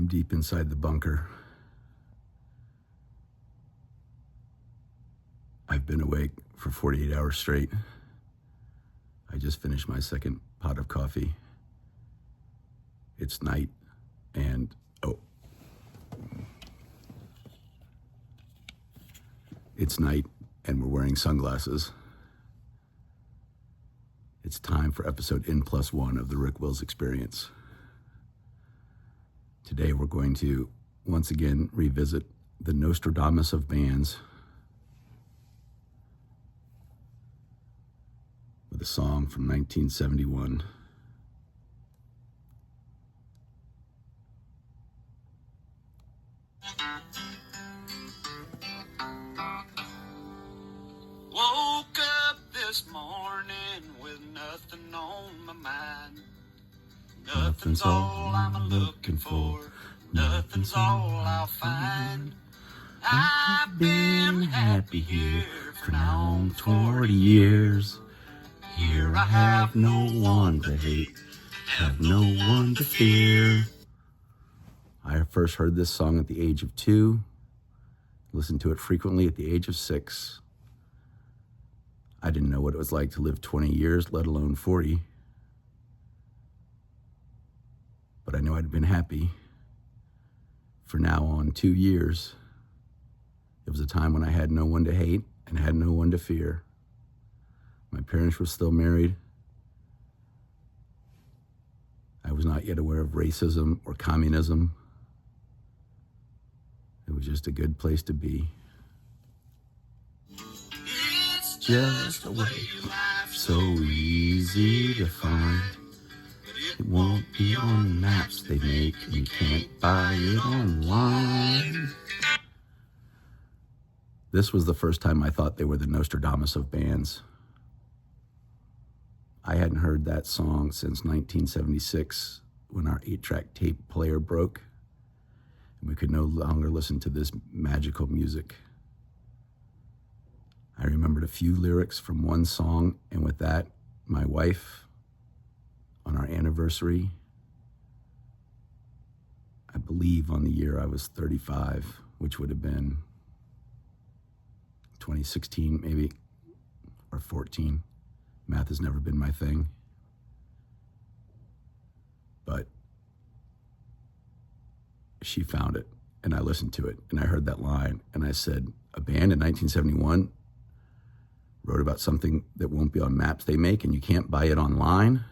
deep inside the bunker. I've been awake for 48 hours straight. I just finished my second pot of coffee. It's night, and it's night, and we're wearing sunglasses. It's time for episode N+1 of the Rick Wilz Experience. Today we're going to once again revisit the Nostradamus of bands with a song from 1971. Woke up this morning with nothing on my mind. Nothing's all I'm looking for. Nothing's all I'll find. I've been happy here for now 40 years. Here I have no one to hate, have no one to fear. I first heard this song at the age of 2, listened to it frequently at the age of 6. I didn't know what it was like to live 20 years, let alone 40. But I know I'd been happy for now on 2 years. It was a time when I had no one to hate and had no one to fear. My parents were still married. I was not yet aware of racism or communism. It was just a good place to be. It's just a way So easy to find. It won't be on maps they make, and you can't buy it online. This was the first time I thought they were the Nostradamus of bands. I hadn't heard that song since 1976 when our 8-track tape player broke and we could no longer listen to this magical music. I remembered a few lyrics from one song, and with that, my wife, on our anniversary, I believe on the year I was 35, which would have been 2016 maybe, or 14. Math has never been my thing. But she found it, and I listened to it, and I heard that line, and I said, a band in 1971 wrote about something that won't be on maps they make, and you can't buy it online?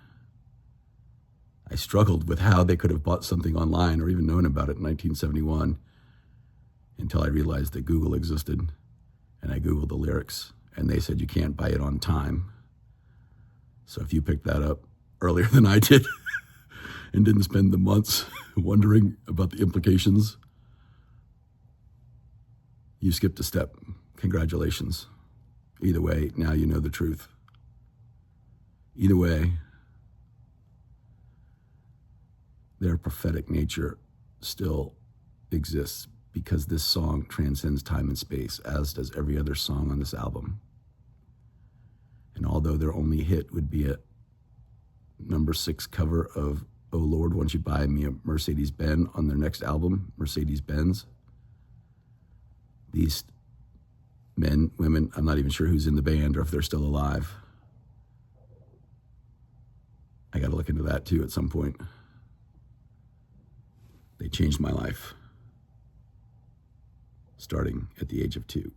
I struggled with how they could have bought something online or even known about it in 1971 until I realized that Google existed, and I Googled the lyrics, and they said you can't buy it on time. So if you picked that up earlier than I did and didn't spend the months wondering about the implications, you skipped a step. Congratulations. Either way, now you know the truth. Either way, their prophetic nature still exists because this song transcends time and space, as does every other song on this album. And although their only hit would be a number 6 cover of Oh Lord, Won't You Buy Me a Mercedes-Benz on their next album, Mercedes-Benz, these men, women, I'm not even sure who's in the band or if they're still alive. I got to look into that too at some point. They changed my life, starting at the age of 2.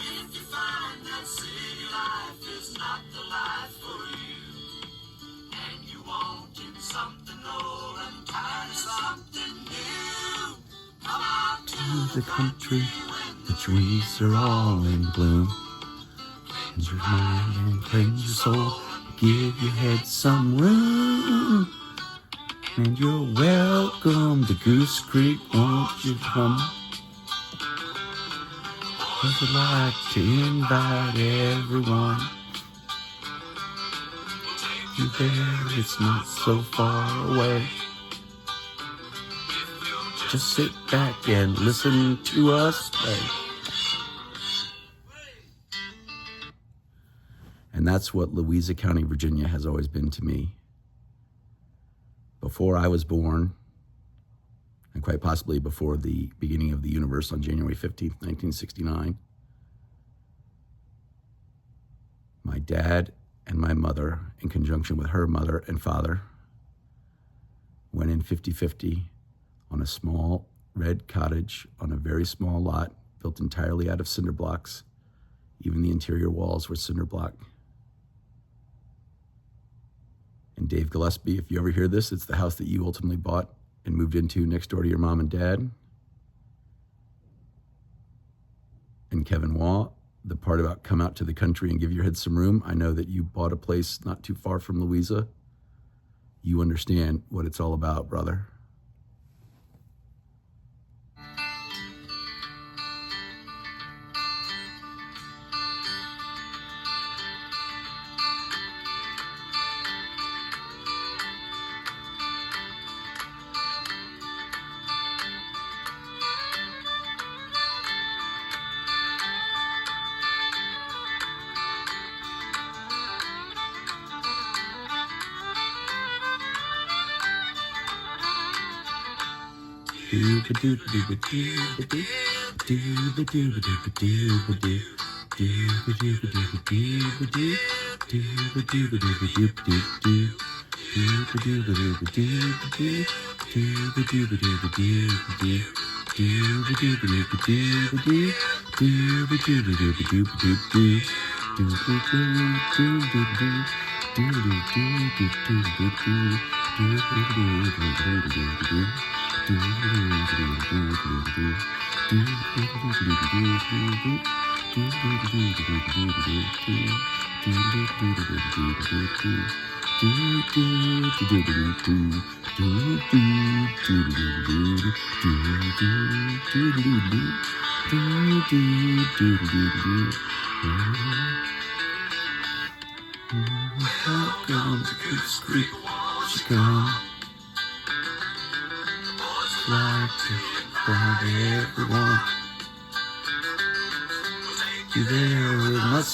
If you find that city life is not the life for you, and you wanting something old and tired of something new, come out to The country, the trees are all in bloom. Cleanse your mind and cleanse your soul. Give your head some room. And you're welcome to Goose Creek, won't you come? 'Cause I'd like to invite everyone. You there, it's not so far away. Just sit back and listen to us play. And that's what Louisa County, Virginia has always been to me. Before I was born, and quite possibly before the beginning of the universe on January 15th, 1969, my dad and my mother, in conjunction with her mother and father, went in 50-50 on a small red cottage on a very small lot built entirely out of cinder blocks. Even the interior walls were cinder block. And Dave Gillespie, if you ever hear this, it's the house that you ultimately bought and moved into next door to your mom and dad. And Kevin Waugh, the part about come out to the country and give your head some room. I know that you bought a place not too far from Louisa. You understand what it's all about, brother.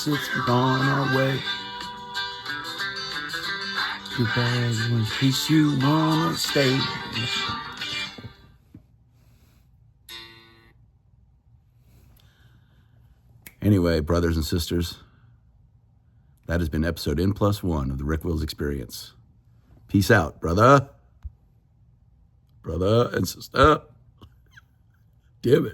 It's gone our way. Too bad in case you wanna stay. Anyway, brothers and sisters, that has been episode N+1 of the Rick Wilz Experience. Peace out, brother and sister. Damn it.